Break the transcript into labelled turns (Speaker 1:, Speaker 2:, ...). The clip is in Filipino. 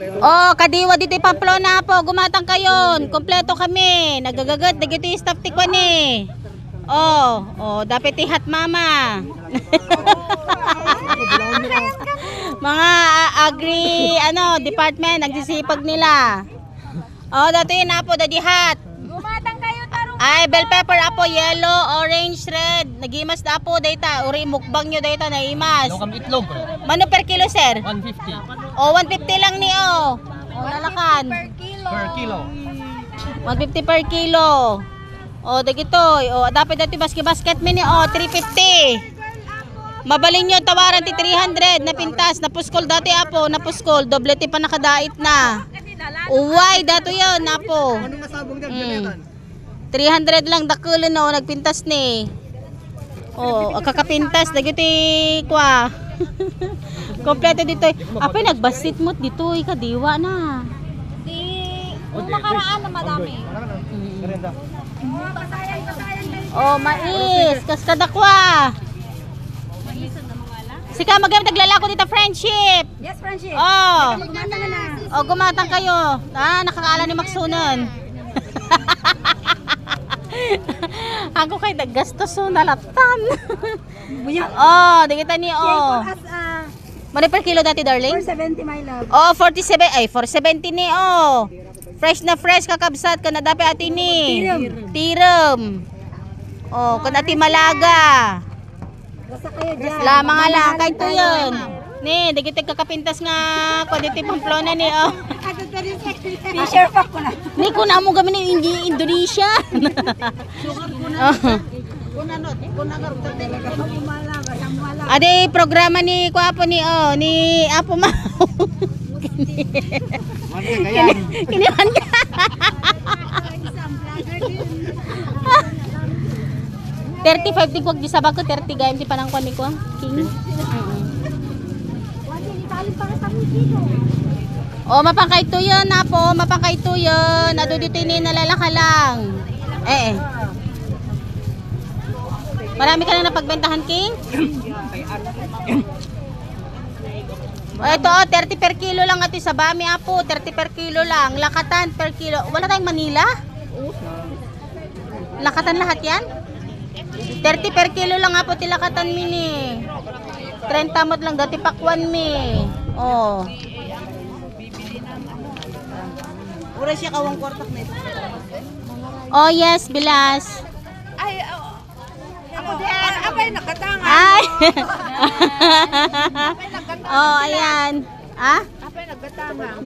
Speaker 1: Oh, kadiwa dito Pamplona po, gumatang kayon. Kompleto kami. Nagagagat, dagito yung staff tikwan eh. Oh, dapat ihat mama. Mga agri department nagsisipag nila. Oh, dato yun apo dadihat.
Speaker 2: Gumatang kayo tarong.
Speaker 1: Ay, bell pepper apo, yellow, orange, red. Nagimas na apo data. Uri mukbang nyo data na imas.
Speaker 3: Lokam itlog.
Speaker 1: Mano per kilo, sir?
Speaker 3: 150
Speaker 1: Oh, 150 lang ni oh. Oh, lalakan.
Speaker 2: Per kilo.
Speaker 3: per kilo.
Speaker 1: 150 per kilo. Oh, dagitoy. Oh, dapat dati basket mini oh, 350. Mabalin nyo tawaran ti 300 na pintas, na puskol dati apo, na puskol, doblete pa nakadait na. Uway dato 'yon, apo.
Speaker 3: Ano masabong dyan?
Speaker 1: 300 lang dakulo no nagpintas ni. Oh, kakapintas dagiti kwa. Kompleto dito. Apay nagbasit mo dito, kadiwa na.
Speaker 2: Nung nakaraan na madami.
Speaker 1: Oh, mais, kaskadakwa. Sika magamit naglalako dito friendship.
Speaker 2: Yes, friendship.
Speaker 1: Oh.
Speaker 2: Gumatang na.
Speaker 1: Oh, gumatang kayo. Nakakaala ni Maxunan. Ako kay daggastos so nalatan. Oh, di kita ni oh. Mani per kilo dati darling?
Speaker 2: 470 my love.
Speaker 1: Oh, 47 ay 470 ni oh. Fresh na fresh kakabsat kana dapat ati ni. Tiram. Oh, kana ati malaga.
Speaker 2: Basta kayo dyan.
Speaker 1: Lamang nga lang kay to yun. Ni, dagiti kakapintas nga kwaditi Pamplona ni oh.
Speaker 2: T-shirt pack ko na.
Speaker 1: Ni ko na mo gamin ni Indonesia. Ade programa ni Kuapo ni ni Apo Ma. Kinihan ka. $35 di ko gisabag ko 30 gayam di panang kuan ni ko king. Oh, mapangkay to yun Apo, mapangkay to yun. Ado dito ni nalalaka lang. Marami ka na napagbentahan king? Oh, ito 30 per kilo lang ati sa Bami Apo, 30 per kilo lang. Lakatan per kilo. Wala tayong Manila? Lakatan lahat yan? 30 per kilo lang Apo tilakatan mini. 30 mod lang dati pakwan mi. Oh.
Speaker 2: Ura siya kawang kwartak na ito.
Speaker 1: Oh yes, bilas.
Speaker 2: Ay, ako diyan. Apay nakatanga.
Speaker 1: Ay.
Speaker 2: Apay nakatanga.
Speaker 1: Oh, ayan. Ah?
Speaker 2: Apay nagkatanga.